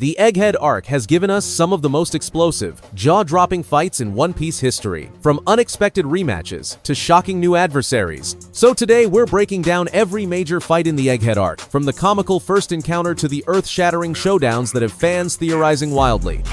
The Egghead Arc has given us some of the most explosive, jaw-dropping fights in One Piece history, from unexpected rematches to shocking new adversaries. So today we're breaking down every major fight in the Egghead Arc, from the comical first encounter to the earth-shattering showdowns that have fans theorizing wildly.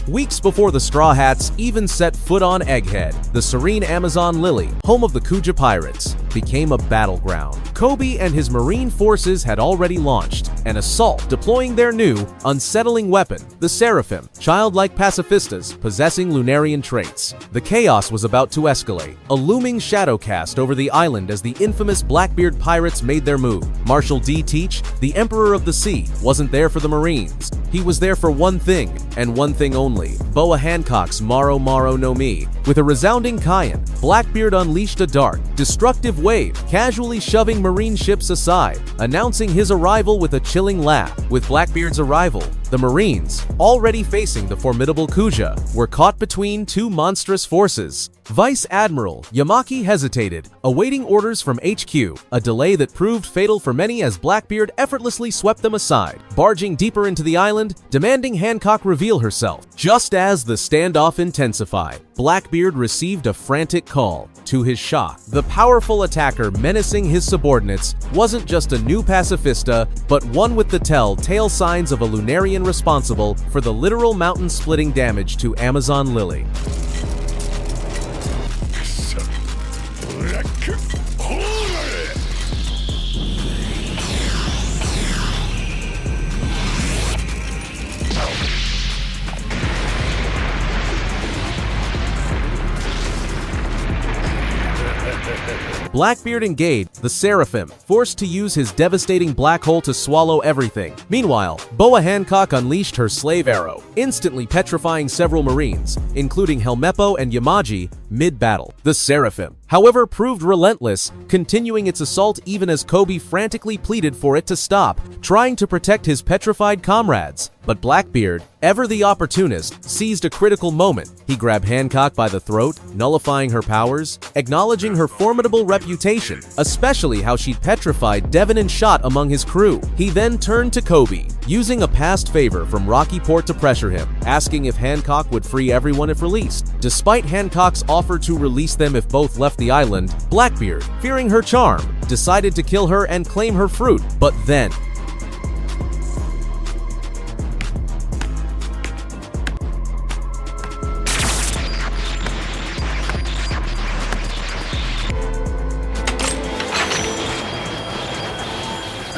Weeks before the Straw Hats even set foot on Egghead, the serene Amazon Lily, home of the Kuja pirates, became a battleground. Koby and his marine forces had already launched an assault, deploying their new, unsettling weapon, the Seraphim, childlike pacifistas possessing Lunarian traits. The chaos was about to escalate, a looming shadow cast over the island as the infamous Blackbeard pirates made their move. Marshal D. Teach, the Emperor of the Sea, wasn't there for the Marines. He was there for one thing, and one thing only: Boa Hancock's Maro Maro no Mi. With a resounding Cayenne, Blackbeard unleashed a dark, destructive wave, casually shoving Marine ships aside, announcing his arrival with a chilling laugh. With Blackbeard's arrival, the Marines, already facing the formidable Kuja, were caught between two monstrous forces. Vice Admiral Yamaki hesitated, awaiting orders from HQ, a delay that proved fatal for many as Blackbeard effortlessly swept them aside, barging deeper into the island, demanding Hancock reveal herself. Just as the standoff intensified, Blackbeard received a frantic call. To his shock, the powerful attacker menacing his subordinates wasn't just a new pacifista, but one with the telltale signs of a Lunarian responsible for the literal mountain-splitting damage to Amazon Lily. Blackbeard engaged the Seraphim, forced to use his devastating black hole to swallow everything. Meanwhile, Boa Hancock unleashed her slave arrow, instantly petrifying several Marines, including Helmeppo and Yamaji, mid-battle. The Seraphim, however, proved relentless, continuing its assault even as Koby frantically pleaded for it to stop, trying to protect his petrified comrades. But Blackbeard, ever the opportunist, seized a critical moment. He grabbed Hancock by the throat, nullifying her powers, acknowledging her formidable reputation, especially how she'd petrified Devon and Shot among his crew. He then turned to Koby, using a past favor from Rocky Port to pressure him, asking if Hancock would free everyone if released. Despite Hancock's offer to release them if both left the island, Blackbeard, fearing her charm, decided to kill her and claim her fruit. But then,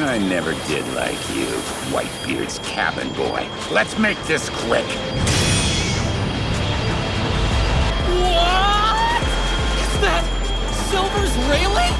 I never did like you, Whitebeard's cabin boy. Let's make this quick. What? Is that Silver's railing?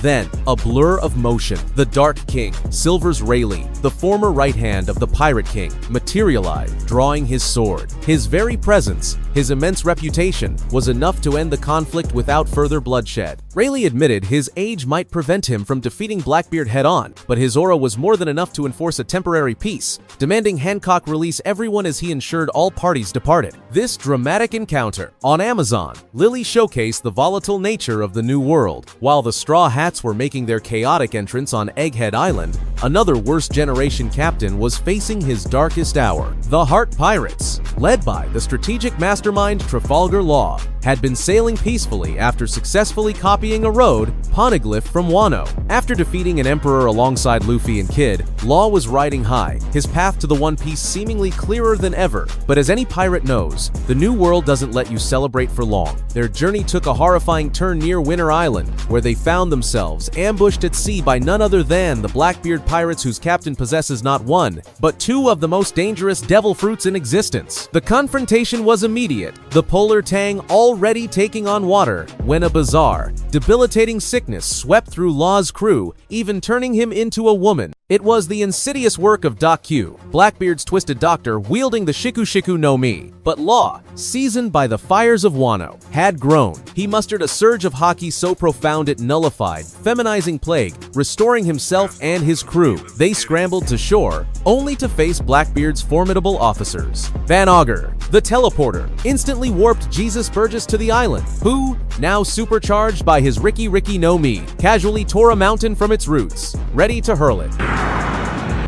Then, a blur of motion. The Dark King, Silver's Rayleigh, the former right hand of the Pirate King, materialized, drawing his sword. His very presence, his immense reputation, was enough to end the conflict without further bloodshed. Rayleigh admitted his age might prevent him from defeating Blackbeard head-on, but his aura was more than enough to enforce a temporary peace, demanding Hancock release everyone as he ensured all parties departed. This dramatic encounter on Amazon Lily showcased the volatile nature of the New World. While the Straw Hats were making their chaotic entrance on Egghead Island, another worst generation captain was facing his darkest hour. The Heart Pirates, led by the strategic mastermind Trafalgar Law, had been sailing peacefully after successfully copying a road poneglyph from Wano. After defeating an emperor alongside Luffy and Kid, Law was riding high, his path to the One Piece seemingly clearer than ever. But as any pirate knows, the New World doesn't let you celebrate for long. Their journey took a horrifying turn near Winter Island, where they found themselves ambushed at sea by none other than the Blackbeard pirates, whose captain possesses not one, but two of the most dangerous devil fruits in existence. The confrontation was immediate, the Polar Tang already taking on water, when a bizarre, debilitating sickness swept through Law's crew, even turning him into a woman. It was the insidious work of Doc Q, Blackbeard's twisted doctor wielding the Shiku no Mi. But Law, seasoned by the fires of Wano, had grown. He mustered a surge of haki so profound it nullified, feminizing Plague, restoring himself and his crew. They scrambled to shore, only to face Blackbeard's formidable officers. Van Augur, the teleporter, instantly warped Jesus Burgess to the island, who, now supercharged by his Riki no Mi, casually tore a mountain from its roots, ready to hurl it.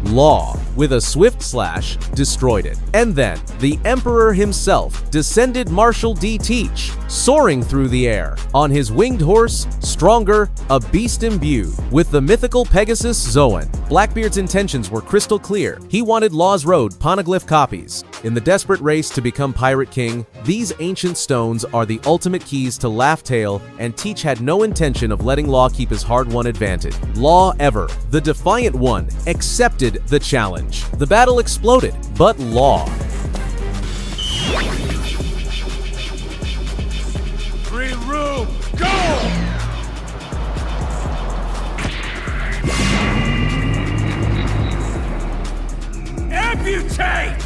Law, with a swift slash, destroyed it. And then, the Emperor himself descended Marshal D. Teach, soaring through the air. On his winged horse, stronger, a beast imbued, with the mythical Pegasus Zoan. Blackbeard's intentions were crystal clear. He wanted Law's Road poneglyph copies. In the desperate race to become Pirate King, these ancient stones are the ultimate keys to Laugh Tale, and Teach had no intention of letting Law keep his hard-won advantage. Law, ever the defiant one, accepted the challenge. The battle exploded, but Law. Free room, go! Amputate!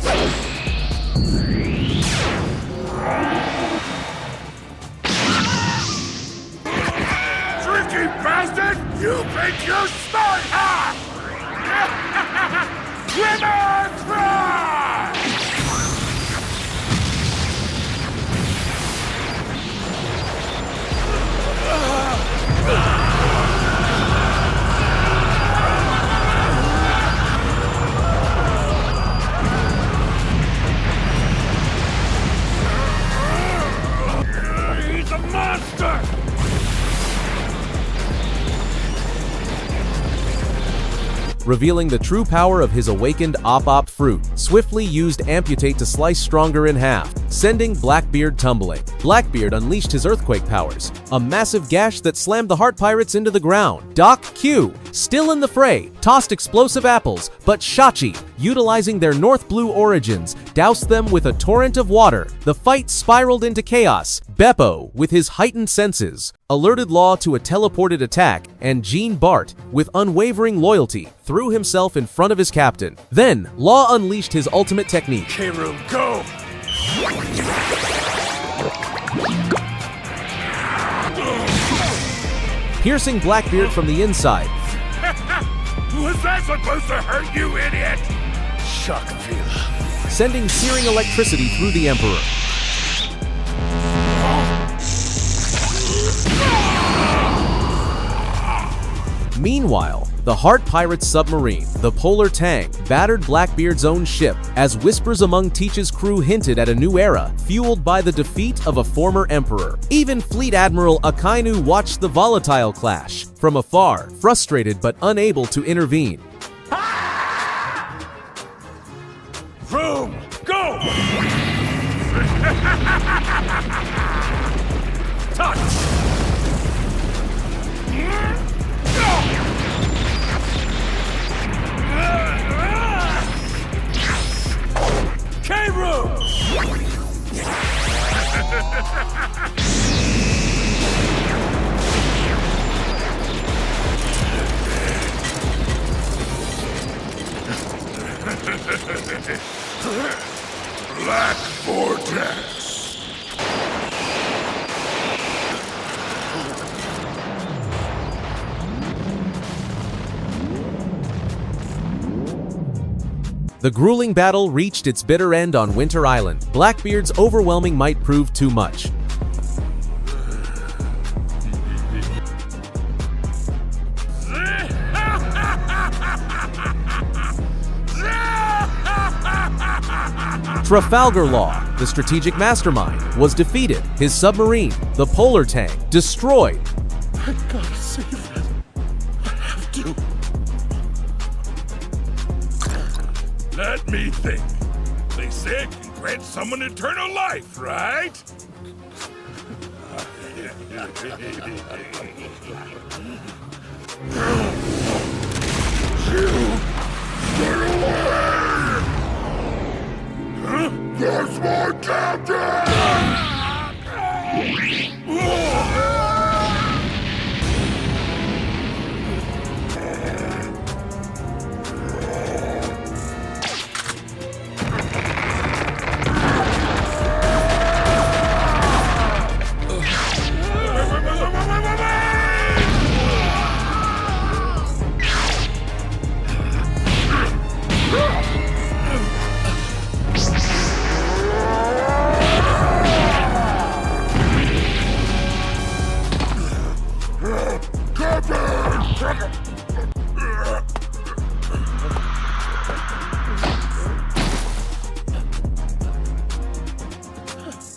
Tricky bastard! You think you're smart, huh? River Thrust! He's a monster! Revealing the true power of his awakened Op fruit, swiftly used Amputate to slice Stronger in half, sending Blackbeard tumbling. Blackbeard unleashed his earthquake powers, a massive gash that slammed the Heart Pirates into the ground. Doc Q, still in the fray, tossed explosive apples, but Shachi, utilizing their North Blue origins, doused them with a torrent of water. The fight spiraled into chaos. Beppo, with his heightened senses, alerted Law to a teleported attack, and Jean Bart, with unwavering loyalty, threw himself in front of his captain. Then, Law unleashed his ultimate technique. K-Room, go! Piercing Blackbeard from the inside. Was that supposed to hurt, you idiot? Shock Vila. Sending searing electricity through the Emperor. Meanwhile, the Heart Pirates submarine, the Polar Tang, battered Blackbeard's own ship, as whispers among Teach's crew hinted at a new era, fueled by the defeat of a former emperor. Even Fleet Admiral Akainu watched the volatile clash from afar, frustrated but unable to intervene. Room, go! Touch! K-Room! Black Vortex! The grueling battle reached its bitter end on Winter Island. Blackbeard's overwhelming might proved too much. Trafalgar Law, the strategic mastermind, was defeated. His submarine, the Polar Tang, destroyed. I gotta save them. I have to. Let me think. They say it can grant someone eternal life, right? That's my captain!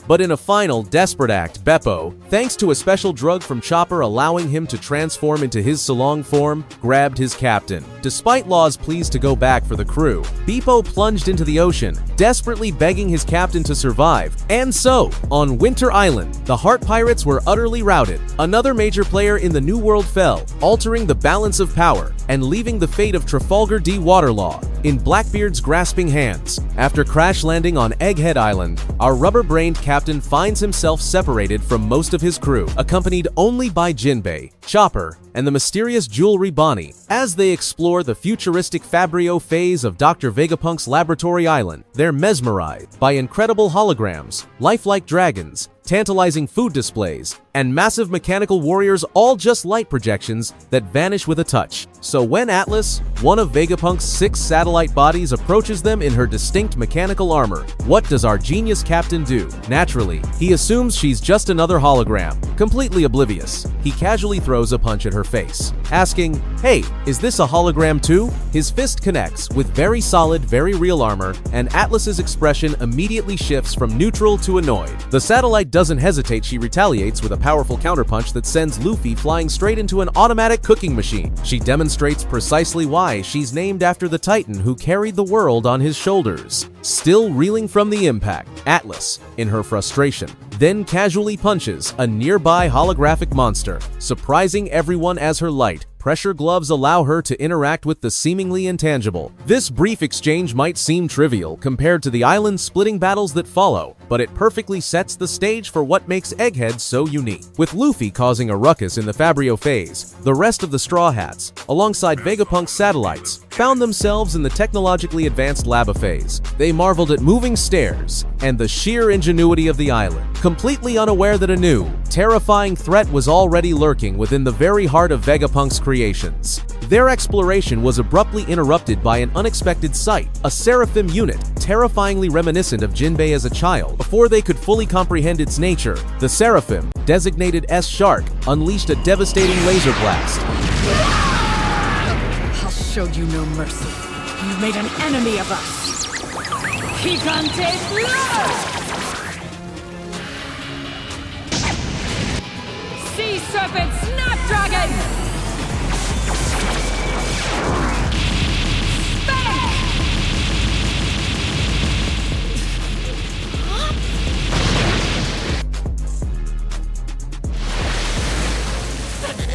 But in a final, desperate act, Beppo, thanks to a special drug from Chopper allowing him to transform into his Salong form, grabbed his captain. Despite Law's pleas to go back for the crew, Beppo plunged into the ocean, desperately begging his captain to survive. And so, on Winter Island, the Heart Pirates were utterly routed. Another major player in the New World fell, altering the balance of power, and leaving the fate of Trafalgar D. Waterlaw in Blackbeard's grasping hands. After crash landing on Egghead Island, our rubber-brained captain finds himself separated from most of his crew, accompanied only by Jinbei, Chopper, and the mysterious Jewelry Bonnie. As they explore the futuristic Fabrio phase of Dr. Vegapunk's laboratory island, they're mesmerized by incredible holograms, lifelike dragons, tantalizing food displays, and massive mechanical warriors, all just light projections that vanish with a touch. So when Atlas, one of Vegapunk's 6 satellite bodies, approaches them in her distinct mechanical armor, what does our genius captain do? Naturally, he assumes she's just another hologram, completely oblivious. He casually throws a punch at her face, asking, "Hey, is this a hologram too?" His fist connects with very solid, very real armor, and Atlas's expression immediately shifts from neutral to annoyed. The satellite doesn't hesitate. She retaliates with a powerful counterpunch that sends Luffy flying straight into an automatic cooking machine. She demonstrates precisely why she's named after the Titan who carried the world on his shoulders. Still reeling from the impact, Atlas, in her frustration, then casually punches a nearby holographic monster, surprising everyone as her light pressure gloves allow her to interact with the seemingly intangible. This brief exchange might seem trivial compared to the island-splitting battles that follow, but it perfectly sets the stage for what makes Egghead so unique. With Luffy causing a ruckus in the Fabrio phase, the rest of the Straw Hats, alongside Vegapunk's satellites, found themselves in the technologically advanced Lava phase. They marveled at moving stairs and the sheer ingenuity of the island, completely unaware that a new, terrifying threat was already lurking within the very heart of Vegapunk's creations. Their exploration was abruptly interrupted by an unexpected sight, a Seraphim unit, terrifyingly reminiscent of Jinbei as a child. Before they could fully comprehend its nature, the Seraphim, designated S-Shark, unleashed a devastating laser blast. I'll show you no mercy. You made an enemy of us. Gigante Blow! Sea Serpent Snapdragon!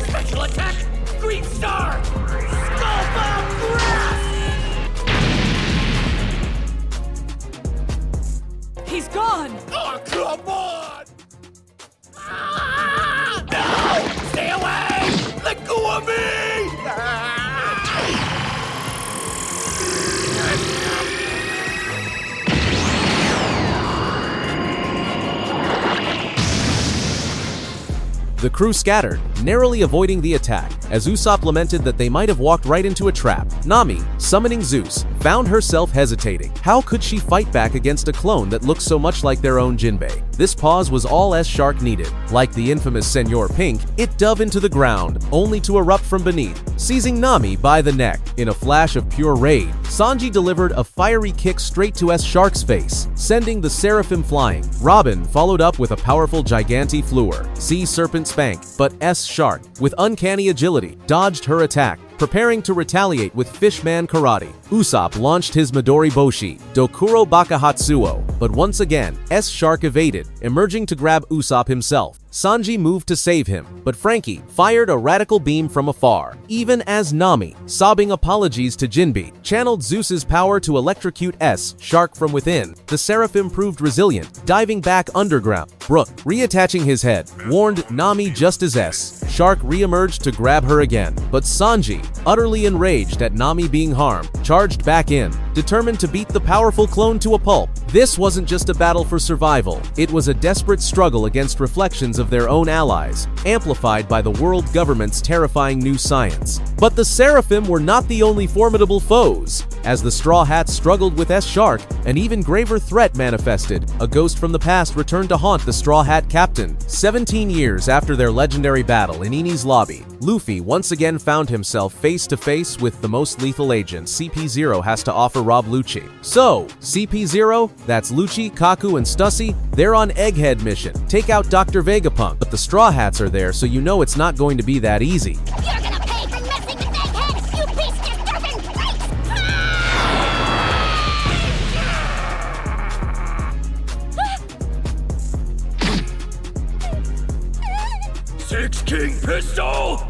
Special attack! Green Star! Skull Bomb Grasp! He's gone! Oh, come on! Ah! No! Stay away! Let go of me! Ah! The crew scattered, narrowly avoiding the attack, as Usopp lamented that they might have walked right into a trap. Nami, summoning Zeus, found herself hesitating. How could she fight back against a clone that looked so much like their own Jinbei? This pause was all S-Shark needed. Like the infamous Senor Pink, it dove into the ground, only to erupt from beneath, seizing Nami by the neck. In a flash of pure rage, Sanji delivered a fiery kick straight to S-Shark's face, sending the Seraphim flying. Robin followed up with a powerful Gigante Fluer, Sea Serpent Spank, but S-Shark, with uncanny agility, dodged her attack, preparing to retaliate with Fishman Karate. Usopp launched his Midori Boshi, Dokuro Bakahatsuo, but once again, S-Shark evaded, emerging to grab Usopp himself. Sanji moved to save him, but Frankie fired a radical beam from afar, even as Nami, sobbing apologies to Jinbei, channeled Zeus's power to electrocute S-Shark from within. The Seraphim proved resilient, diving back underground. Brook, reattaching his head, warned Nami just as S-Shark re-emerged to grab her again. But Sanji, utterly enraged at Nami being harmed, charged back in, determined to beat the powerful clone to a pulp. This wasn't just a battle for survival, it was a desperate struggle against reflections of their own allies, amplified by the world government's terrifying new science. But the Seraphim were not the only formidable foes. As the Straw Hats struggled with S-Shark, an even graver threat manifested. A ghost from the past returned to haunt the Straw Hat captain. 17 years after their legendary battle in Enies Lobby, Luffy once again found himself face to face with the most lethal agent CP0 has to offer Rob Lucci. So, CP0, that's Lucci, Kaku, and Stussy, they're on Egghead mission. Take out Dr. Vegapunk, but the Straw Hats are there, so you know it's not going to be that easy. You're gonna pay for messing with Egghead, you beast-disturbing freaks! Six King Pistol!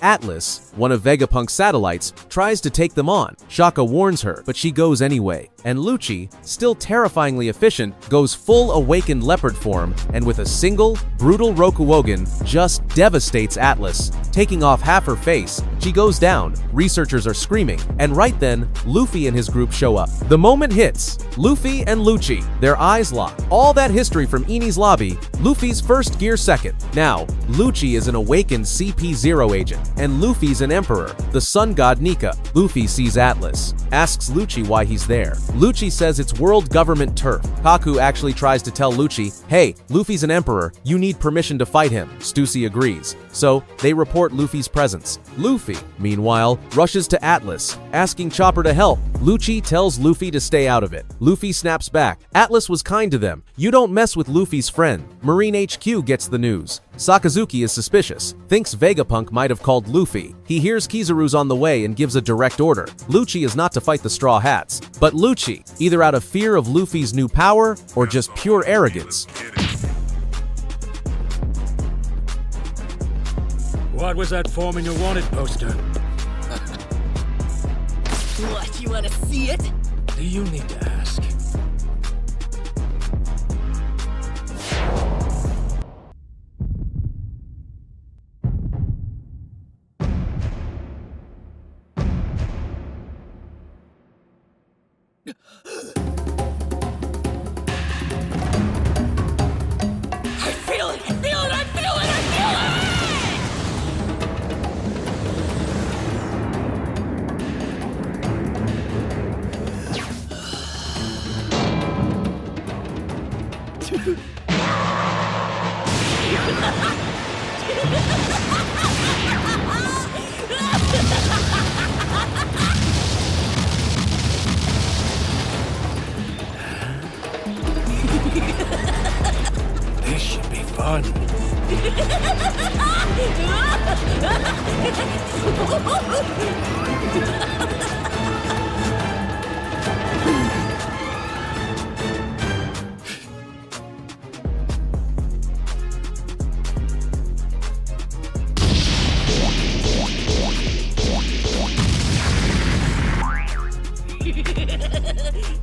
Atlas, one of Vegapunk's satellites, tries to take them on. Shaka warns her, but she goes anyway. And Lucci, still terrifyingly efficient, goes full awakened leopard form and with a single, brutal Rokuwogen, just devastates Atlas. Taking off half her face, she goes down. Researchers are screaming, and right then, Luffy and his group show up. The moment hits. Luffy and Lucci, their eyes lock. All that history from Enies Lobby, Luffy's first gear second. Now, Lucci is an awakened CP0 agent, and Luffy's an emperor, the sun god Nika. Luffy sees Atlas, asks Lucci why he's there. Lucci says it's world government turf. Kaku actually tries to tell Lucci, hey, Luffy's an emperor, you need permission to fight him. Stussy agrees. So, they report Luffy's presence. Luffy, meanwhile, rushes to Atlas, asking Chopper to help. Lucci tells Luffy to stay out of it. Luffy snaps back. Atlas was kind to them. You don't mess with Luffy's friend. Marine HQ gets the news. Sakazuki is suspicious, thinks Vegapunk might have called Luffy. He hears Kizaru's on the way and gives a direct order. Lucci is not to fight the Straw Hats, but Lucci, either out of fear of Luffy's new power or just pure arrogance. What was that form in your wanted poster? What, you wanna see it? Do you need to ask? I feel it! I feel it! I feel it! I This should be fun.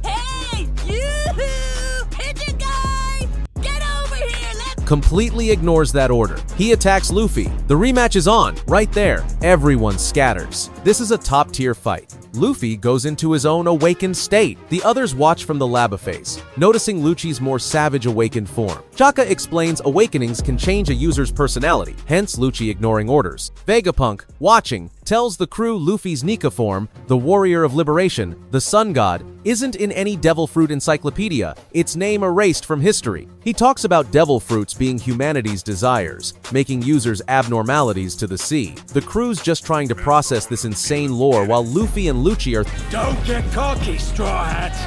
Hey, you! Pigeon guy! Get over here! Let's Completely ignores that order. He attacks Luffy. The rematch is on, right there. Everyone scatters. This is a top-tier fight. Luffy goes into his own awakened state. The others watch from the Labaface, noticing Lucci's more savage awakened form. Chaka explains awakenings can change a user's personality, hence Lucci ignoring orders. Vegapunk, watching, tells the crew Luffy's Nika form, the warrior of liberation, the sun god, isn't in any devil fruit encyclopedia, its name erased from history. He talks about devil fruits being humanity's desires, making users abnormalities to the sea. The crew's just trying to process this insane lore while Luffy and Lucci are Don't get cocky, Straw Hats!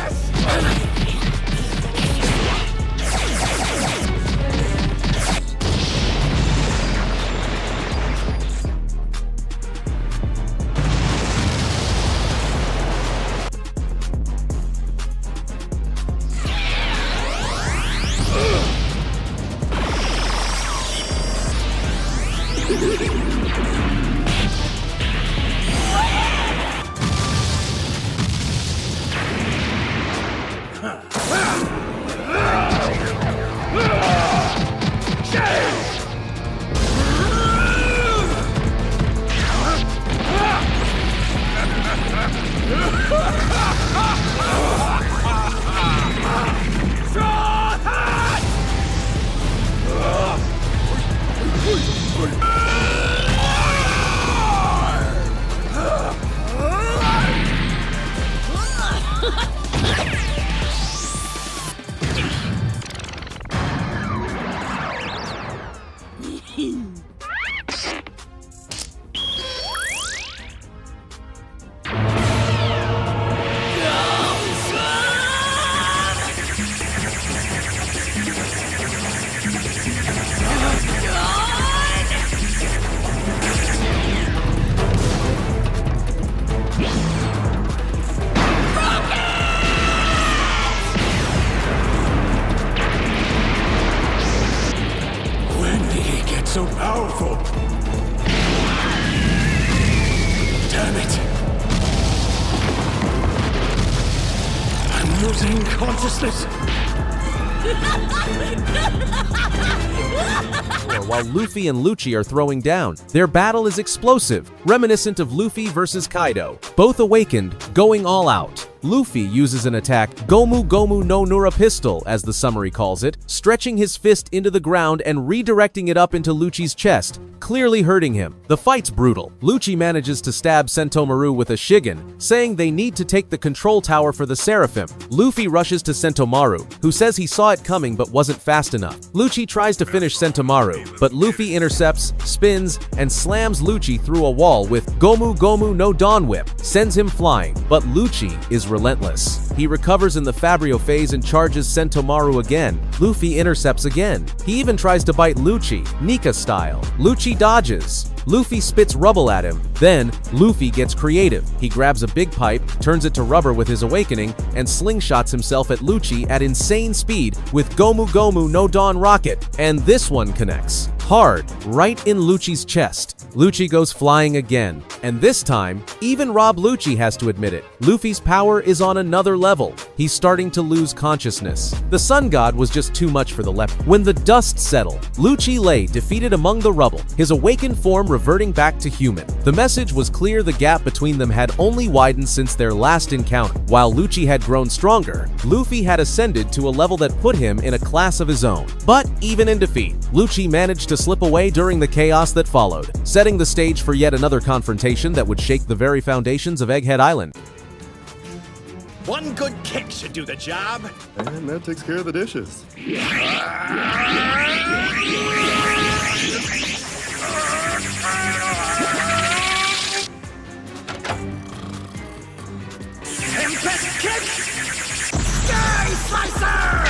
Huh. losing consciousness. While Luffy and Lucci are throwing down, their battle is explosive, reminiscent of Luffy versus Kaido. Both awakened, going all out. Luffy uses an attack, Gomu Gomu no Nura pistol, as the summary calls it, stretching his fist into the ground and redirecting it up into Lucci's chest, clearly hurting him. The fight's brutal. Lucci manages to stab Sentomaru with a Shigen, saying they need to take the control tower for the Seraphim. Luffy rushes to Sentomaru, who says he saw it coming but wasn't fast enough. Lucci tries to finish Sentomaru, but Luffy intercepts, spins, and slams Lucci through a wall with Gomu Gomu no Dawn Whip, sends him flying, but Lucci is relentless. He recovers in the Fabrio phase and charges Sentomaru again. Luffy intercepts again. He even tries to bite Lucci, Nika style. Lucci dodges. Luffy spits rubble at him. Then, Luffy gets creative. He grabs a big pipe, turns it to rubber with his awakening, and slingshots himself at Lucci at insane speed with Gomu Gomu no Dawn Rocket. And this one connects. Hard, right in Lucci's chest. Lucci goes flying again, and this time, even Rob Lucci has to admit it. Luffy's power is on another level. He's starting to lose consciousness. The Sun God was just too much for the leopard. When the dust settled, Lucci lay defeated among the rubble, his awakened form reverting back to human. The message was clear: the gap between them had only widened since their last encounter. While Lucci had grown stronger, Luffy had ascended to a level that put him in a class of his own. But even in defeat, Lucci managed to slip away during the chaos that followed, setting the stage for yet another confrontation that would shake the very foundations of Egghead Island. One good kick should do the job. And that takes care of the dishes. Tempest kick! Sky Slicer!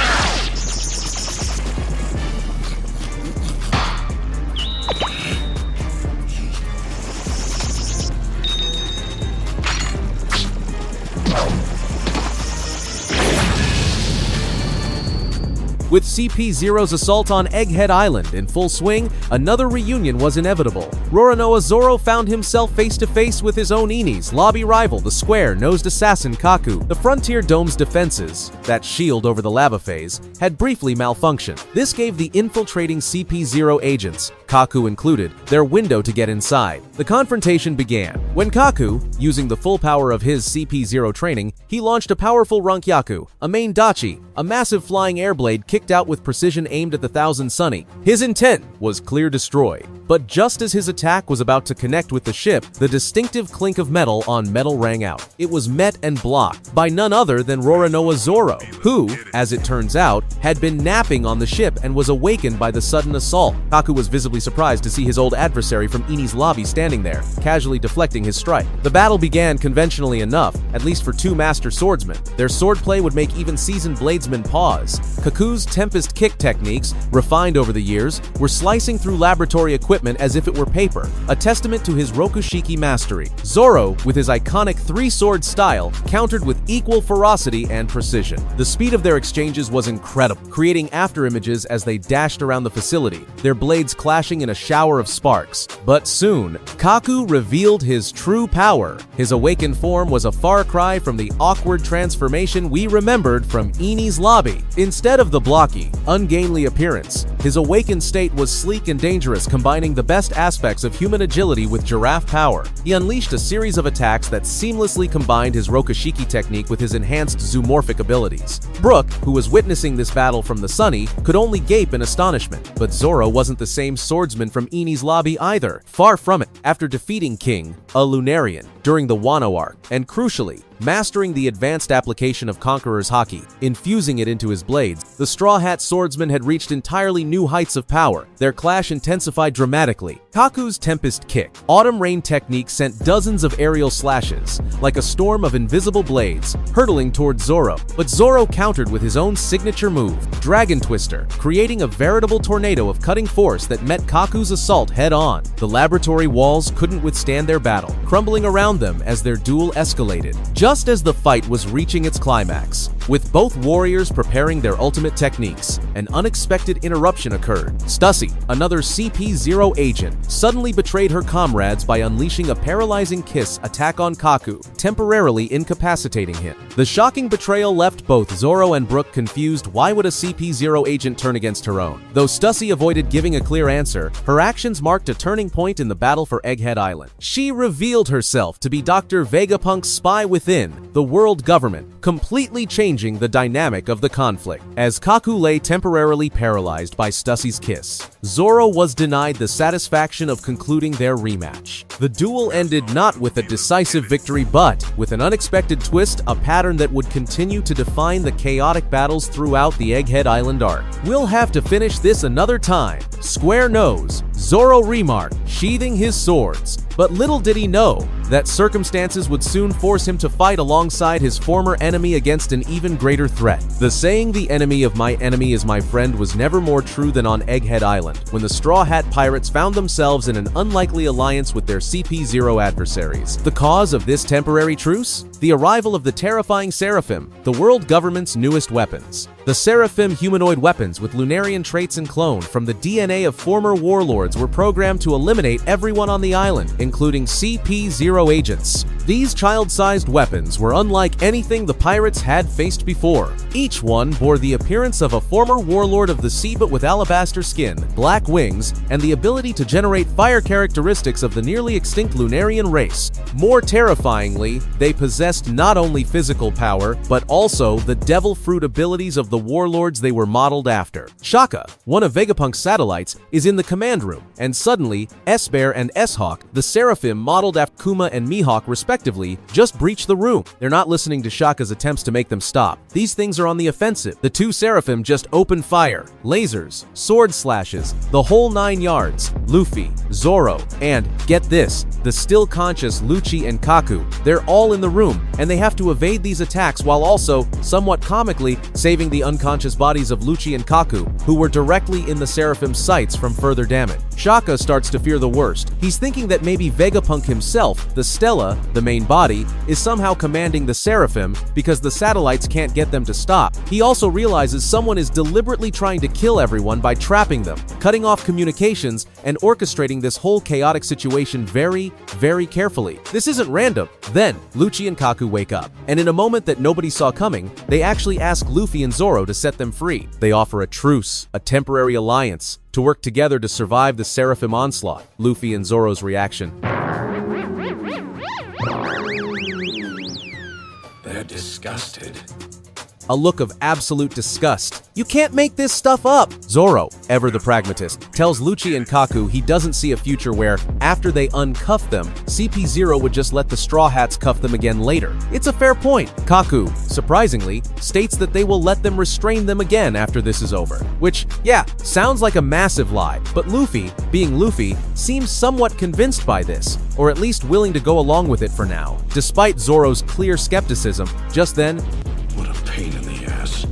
With CP0's assault on Egghead Island in full swing, another reunion was inevitable. Roronoa Zoro found himself face-to-face with his own Enies lobby rival, the square-nosed assassin Kaku. The Frontier Dome's defenses, that shield over the lava phase, had briefly malfunctioned. This gave the infiltrating CP0 agents, Kaku included, their window to get inside. The confrontation began. When Kaku, using the full power of his CP0 training, he launched a powerful Rankyaku, a main Dachi, a massive flying airblade kicked out with precision aimed at the Thousand Sunny. His intent was clear: destroy. But just as his attack was about to connect with the ship, the distinctive clink of metal on metal rang out. It was met and blocked by none other than Roronoa Zoro, who, as it turns out, had been napping on the ship and was awakened by the sudden assault. Kaku was visibly surprised to see his old adversary from Eni's lobby standing there, casually deflecting his strike. The battle began conventionally enough, at least for two master swordsmen. Their swordplay would make even seasoned bladesmen pause. Kaku's Tempest kick techniques, refined over the years, were slicing through laboratory equipment as if it were paper, a testament to his Rokushiki mastery. Zoro, with his iconic three-sword style, countered with equal ferocity and precision. The speed of their exchanges was incredible, creating afterimages as they dashed around the facility, their blades clashing in a shower of sparks. But soon, Kaku revealed his true power. His awakened form was a far cry from the awkward transformation we remembered from Eni's lobby. Instead of the blocky, ungainly appearance, his awakened state was sleek and dangerous, combining the best aspects of human agility with giraffe power. He unleashed a series of attacks that seamlessly combined his Rokushiki technique with his enhanced zoomorphic abilities. Brook, who was witnessing this battle from the Sunny, could only gape in astonishment. But Zoro wasn't the same swordsman from Eni's lobby either. Far from it. After defeating King, a Lunarian, during the Wano arc, and crucially, mastering the advanced application of Conqueror's Haki, infusing it into his blades, the Straw Hat swordsman had reached entirely new heights of power. Their clash intensified dramatically. Kaku's Tempest kick, Autumn Rain technique sent dozens of aerial slashes, like a storm of invisible blades, hurtling towards Zoro. But Zoro countered with his own signature move, Dragon Twister, creating a veritable tornado of cutting force that met Kaku's assault head-on. The laboratory walls couldn't withstand their battle, crumbling around them as their duel escalated. Just as the fight was reaching its climax, With both warriors preparing their ultimate techniques, an unexpected interruption occurred. Stussy, another CP0 agent, suddenly betrayed her comrades by unleashing a paralyzing kiss attack on Kaku, temporarily incapacitating him. The shocking betrayal left both Zoro and Brook confused. Why would a CP0 agent turn against her own? Though Stussy avoided giving a clear answer, her actions marked a turning point in the battle for Egghead Island. She revealed herself to be Dr. Vegapunk's spy within the world government, completely changing the dynamic of the conflict. As Kaku lay temporarily paralyzed by Stussy's kiss, Zoro was denied the satisfaction of concluding their rematch. The duel ended not with a decisive victory but with an unexpected twist, a pattern that would continue to define the chaotic battles throughout the Egghead Island arc. We'll have to finish this another time. Square nose, Zoro remarked, sheathing his swords. But little did he know that circumstances would soon force him to fight alongside his former enemy against an even greater threat. The saying, "the enemy of my enemy is my friend," was never more true than on Egghead Island, when the Straw Hat Pirates found themselves in an unlikely alliance with their CP0 adversaries. The cause of this temporary truce? The arrival of the terrifying Seraphim, the world government's newest weapons. The Seraphim humanoid weapons with Lunarian traits and clone from the DNA of former warlords were programmed to eliminate everyone on the island, including CP0 agents. These child-sized weapons were unlike anything the pirates had faced before. Each one bore the appearance of a former warlord of the sea but with alabaster skin, black wings, and the ability to generate fire characteristics of the nearly extinct Lunarian race. More terrifyingly, they possessed not only physical power, but also the devil fruit abilities of the warlords they were modeled after. Shaka, one of Vegapunk's satellites, is in the command room, and suddenly, S-Bear and S-Hawk, the Seraphim modeled after Kuma and Mihawk respectively, just breach the room. They're not listening to Shaka's attempts to make them stop. These things are on the offensive. The two Seraphim just open fire. Lasers, sword slashes, the whole 9 yards. Luffy, Zoro, and, get this, the still conscious Lucci and Kaku. They're all in the room, and they have to evade these attacks while also, somewhat comically, saving the unconscious bodies of Lucci and Kaku, who were directly in the Seraphim's sights from further damage. Shaka starts to fear the worst. He's thinking that maybe Vegapunk himself, the Stella, the main body, is somehow commanding the Seraphim because the satellites can't get them to stop. He also realizes someone is deliberately trying to kill everyone by trapping them, cutting off communications, and orchestrating this whole chaotic situation very, very carefully. This isn't random. Then, Lucci and Kaku wake up, and in a moment that nobody saw coming, they actually ask Luffy and Zoro to set them free. They offer a truce, a temporary alliance, to work together to survive the Seraphim onslaught. Luffy and Zoro's reaction. They're disgusted. A look of absolute disgust. You can't make this stuff up! Zoro, ever the pragmatist, tells Lucci and Kaku he doesn't see a future where, after they uncuff them, CP0 would just let the Straw Hats cuff them again later. It's a fair point. Kaku, surprisingly, states that they will let them restrain them again after this is over. Which, yeah, sounds like a massive lie, but Luffy, being Luffy, seems somewhat convinced by this, or at least willing to go along with it for now. Despite Zoro's clear skepticism, just then, What a pain in the ass.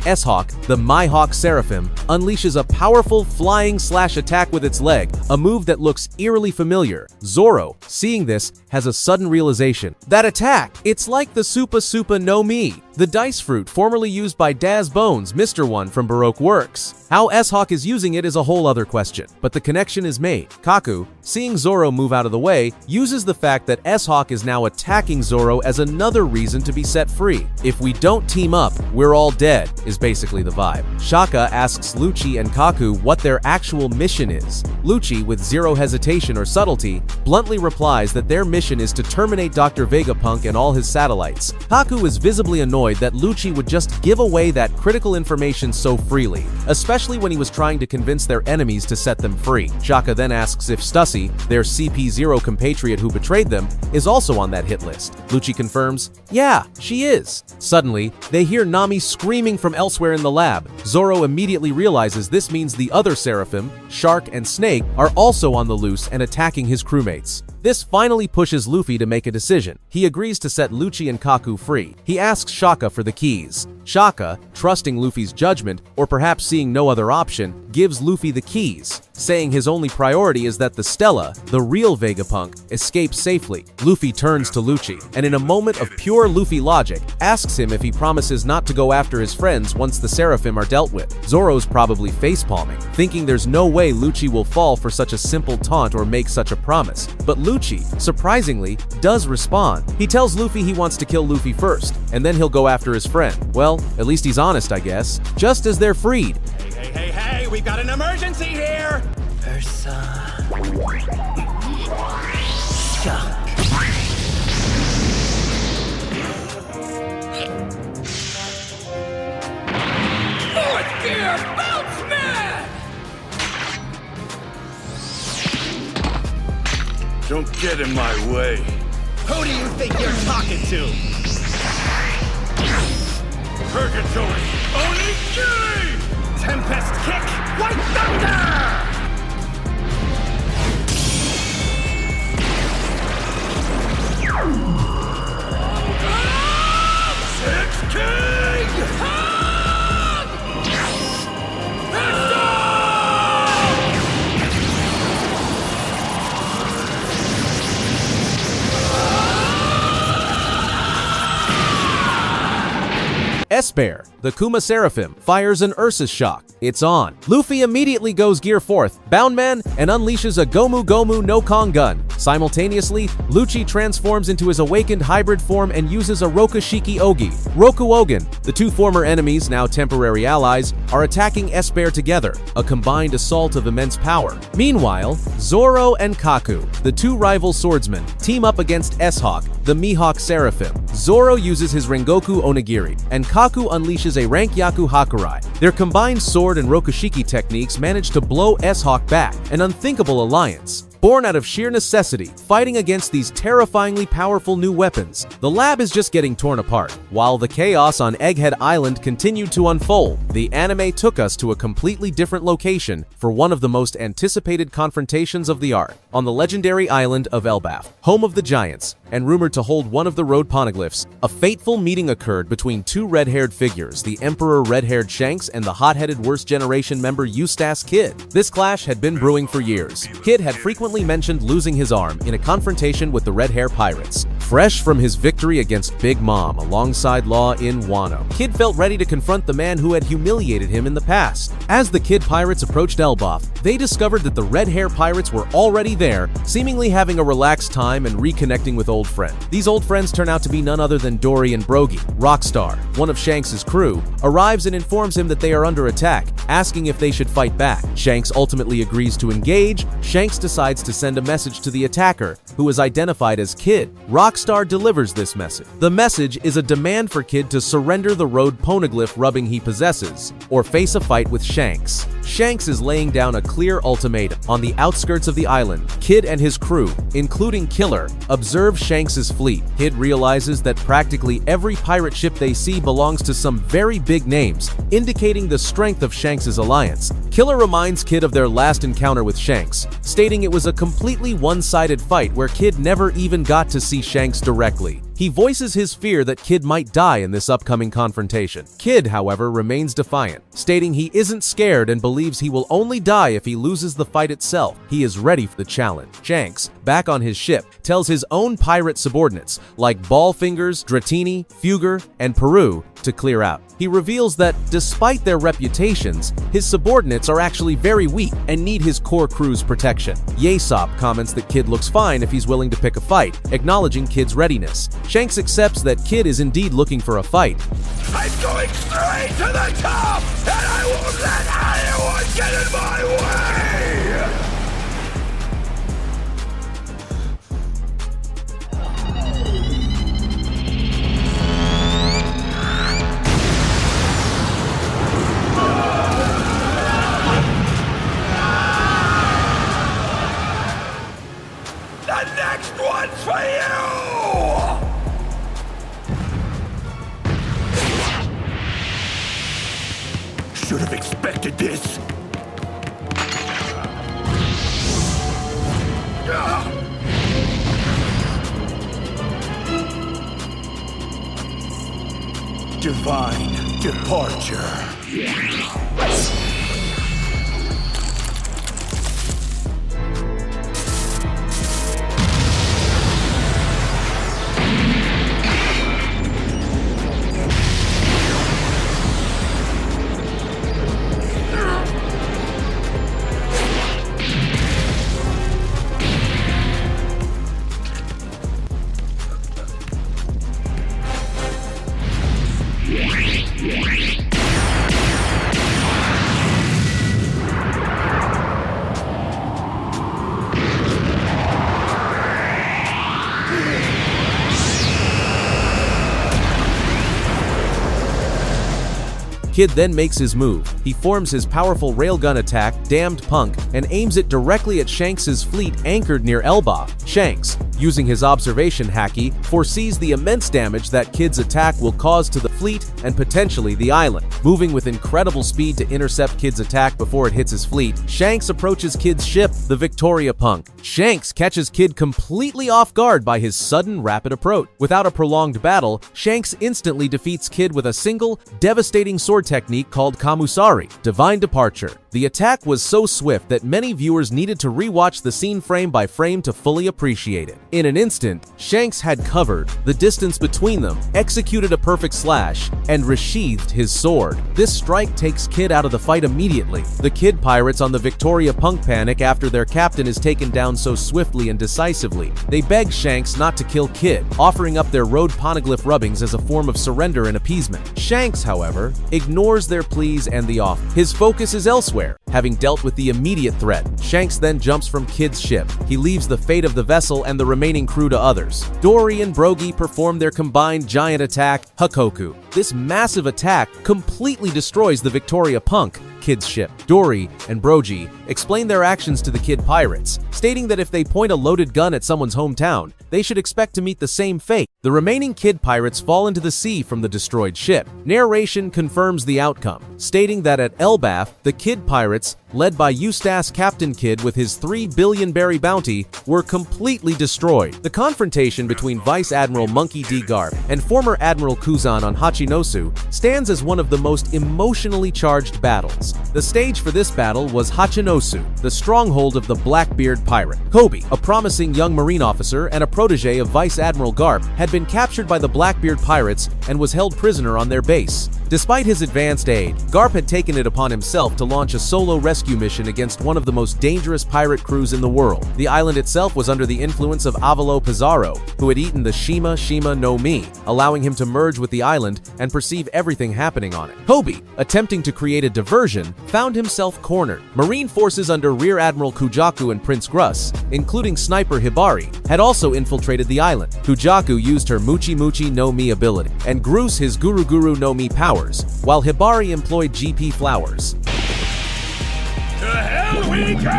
S-Hawk, the Mihawk Seraphim, unleashes a powerful flying slash attack with its leg, a move that looks eerily familiar. Zoro, seeing this, has a sudden realization. That attack! It's like the Supa Supa no Mi, the dice fruit formerly used by Daz Bones, Mr. One from Baroque Works. How S-Hawk is using it is a whole other question, but the connection is made. Kaku, seeing Zoro move out of the way, uses the fact that S-Hawk is now attacking Zoro as another reason to be set free. If we don't team up, we're all dead, is basically the vibe. Shaka asks Lucci and Kaku what their actual mission is. Lucci, with zero hesitation or subtlety, bluntly replies that their mission is to terminate Dr. Vegapunk and all his satellites. Kaku is visibly annoyed that Lucci would just give away that critical information so freely, especially when he was trying to convince their enemies to set them free. Shaka then asks if Stussy, their CP0 compatriot who betrayed them, is also on that hit list. Lucci confirms, yeah, she is. Suddenly, they hear Nami screaming from elsewhere in the lab. Zoro immediately realizes this means the other Seraphim, Shark and Snake, are also on the loose and attacking his crewmates. This finally pushes Luffy to make a decision. He agrees to set Lucci and Kaku free. He asks Shaka for the keys. Shaka, trusting Luffy's judgment, or perhaps seeing no other option, gives Luffy the keys, saying his only priority is that the Stella, the real Vegapunk, escapes safely. Luffy turns to Lucci, and in a moment of pure Luffy logic, asks him if he promises not to go after his friends once the Seraphim are dealt with. Zoro's probably facepalming, thinking there's no way Lucci will fall for such a simple taunt or make such a promise. But Lucci, surprisingly, does respond. He tells Luffy he wants to kill Luffy first, and then he'll go after his friend. Well, at least he's honest, I guess. Just as they're freed. Hey, we've got an emergency here! Fourth gear, bounce man! Don't get in my way. Who do you think you're talking to? Purgatory! Onigiri! Tempest kick! White thunder! Six King! S-Bear, the Kuma Seraphim, fires an Ursus Shock. It's on. Luffy immediately goes gear fourth, Boundman, and unleashes a Gomu Gomu no Kong gun. Simultaneously, Lucci transforms into his awakened hybrid form and uses a Rokushiki Ogi. Roku Ogen, the two former enemies, now temporary allies, are attacking S-Bear together, a combined assault of immense power. Meanwhile, Zoro and Kaku, the two rival swordsmen, team up against S-Hawk, the Mihawk Seraphim. Zoro uses his Rengoku Onigiri, and Kaku unleashes a Rankyaku Hakurai. Their combined sword and Rokushiki techniques manage to blow S-Hawk back, an unthinkable alliance. Born out of sheer necessity, fighting against these terrifyingly powerful new weapons, the lab is just getting torn apart. While the chaos on Egghead Island continued to unfold, the anime took us to a completely different location for one of the most anticipated confrontations of the arc. On the legendary island of Elbaf, home of the Giants, and rumored to hold one of the road poneglyphs, a fateful meeting occurred between two red-haired figures, the Emperor Red-Haired Shanks and the hot-headed Worst Generation member Eustace Kid. This clash had been brewing for years. Kid had frequently mentioned losing his arm in a confrontation with the Red Hair Pirates. Fresh from his victory against Big Mom alongside Law in Wano, Kid felt ready to confront the man who had humiliated him in the past. As the Kid Pirates approached Elbaf, they discovered that the Red Hair Pirates were already there, seemingly having a relaxed time and reconnecting with old friends. These old friends turn out to be none other than Dory and Brogy. Rockstar, one of Shanks' crew, arrives and informs him that they are under attack, asking if they should fight back. Shanks ultimately agrees to engage. Shanks decides to send a message to the attacker, who is identified as Kid. Rockstar delivers this message. The message is a demand for Kid to surrender the road poneglyph rubbing he possesses, or face a fight with Shanks. Shanks is laying down a clear ultimatum. On the outskirts of the island, Kid and his crew, including Killer, observe Shanks' fleet. Kid realizes that practically every pirate ship they see belongs to some very big names, indicating the strength of Shanks' alliance. Killer reminds Kid of their last encounter with Shanks, stating it was a completely one-sided fight where Kid never even got to see Shanks directly. He voices his fear that Kid might die in this upcoming confrontation. Kid, however, remains defiant, stating he isn't scared and believes he will only die if he loses the fight itself. He is ready for the challenge. Shanks, back on his ship, tells his own pirate subordinates, like Ballfingers, Dratini, Fugger, and Peru, to clear out. He reveals that, despite their reputations, his subordinates are actually very weak and need his core crew's protection. Yasopp comments that Kid looks fine if he's willing to pick a fight, acknowledging Kid's readiness. Shanks accepts that Kid is indeed looking for a fight. I'm going straight to the top, and I won't let anyone get in my way! The next one's for you! Should have expected this. Divine departure. Kid then makes his move. He forms his powerful railgun attack, Damned Punk, and aims it directly at Shanks' fleet anchored near Elbaf. Shanks, using his observation haki, foresees the immense damage that Kid's attack will cause to the fleet and potentially the island. Moving with incredible speed to intercept Kid's attack before it hits his fleet, Shanks approaches Kid's ship, the Vegapunk. Shanks catches Kid completely off guard by his sudden, rapid approach. Without a prolonged battle, Shanks instantly defeats Kid with a single, devastating sword technique called Kamusari, Divine Departure. The attack was so swift that many viewers needed to rewatch the scene frame by frame to fully appreciate it. In an instant, Shanks had covered the distance between them, executed a perfect slash, and resheathed his sword. This strike takes Kid out of the fight immediately. The Kid pirates on the Vegapunk panic after their captain is taken down so swiftly and decisively. They beg Shanks not to kill Kid, offering up their road poneglyph rubbings as a form of surrender and appeasement. Shanks, however, ignores their pleas and the offer. His focus is elsewhere. Having dealt with the immediate threat, Shanks then jumps from Kid's ship. He leaves the fate of the vessel and the remaining crew to others. Dory and Brogy perform their combined giant attack, Hakoku. This massive attack completely destroys the Vegapunk, Kid's ship. Dory and Brogy explain their actions to the Kid pirates, stating that if they point a loaded gun at someone's hometown, they should expect to meet the same fate. The remaining Kid pirates fall into the sea from the destroyed ship. Narration confirms the outcome, stating that at Elbaf, the Kid pirates, led by Eustace Captain Kid with his 3 billion berry bounty, were completely destroyed. The confrontation between Vice Admiral Monkey D. Garp and former Admiral Kuzan on Hachinosu stands as one of the most emotionally charged battles. The stage for this battle was Hachinosu, the stronghold of the Blackbeard pirate. Kobe, a promising young Marine officer and a protege of Vice Admiral Garp, had been captured by the Blackbeard pirates and was held prisoner on their base. Despite his advanced aid, Garp had taken it upon himself to launch a solo rescue mission against one of the most dangerous pirate crews in the world. The island itself was under the influence of Avalo Pizarro, who had eaten the Shima Shima no Mi, allowing him to merge with the island and perceive everything happening on it. Kobe, attempting to create a diversion, found himself cornered. Marine forces under Rear Admiral Kujaku and Prince Gruss, including Sniper Hibari, had also infiltrated the island. Kujaku used her Muchi Muchi no Mi ability, and Gruss his Guru Guru no Mi powers, while Hibari employed GP flowers. To hell we go!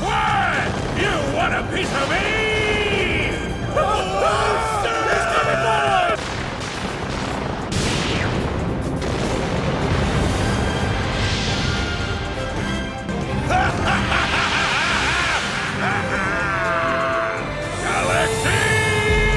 What? You want a piece of me? Galaxy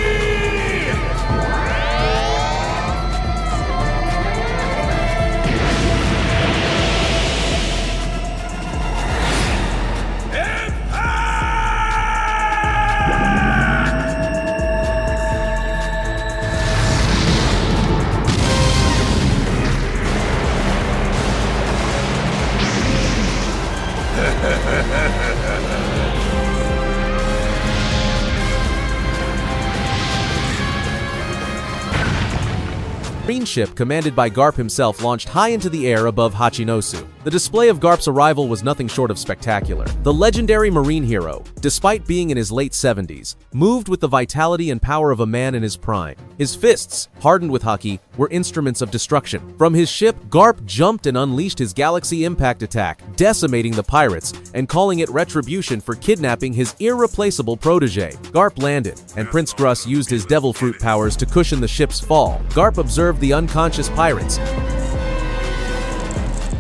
Marine ship commanded by Garp himself launched high into the air above Hachinosu. The display of Garp's arrival was nothing short of spectacular. The legendary marine hero, despite being in his late 70s, moved with the vitality and power of a man in his prime. His fists, hardened with haki, were instruments of destruction. From his ship, Garp jumped and unleashed his Galaxy Impact attack, decimating the pirates and calling it retribution for kidnapping his irreplaceable protege. Garp landed, and Prince Gruss used his Devil Fruit powers to cushion the ship's fall. Garp observed the unconscious pirates.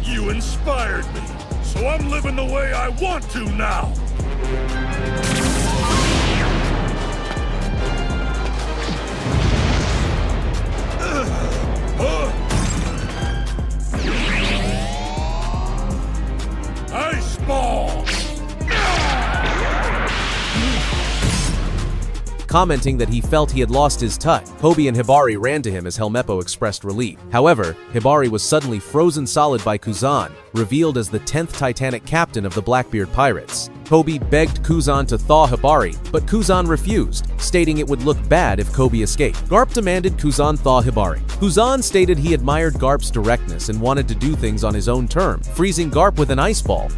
You inspired me, so I'm living the way I want to now. Ice ball! Commenting that he felt he had lost his touch, Kobe and Hibari ran to him as Helmeppo expressed relief. However, Hibari was suddenly frozen solid by Kuzan, revealed as the 10th Titanic captain of the Blackbeard pirates. Kobe begged Kuzan to thaw Hibari, but Kuzan refused, stating it would look bad if Kobe escaped. Garp demanded Kuzan thaw Hibari. Kuzan stated he admired Garp's directness and wanted to do things on his own terms, freezing Garp with an ice ball.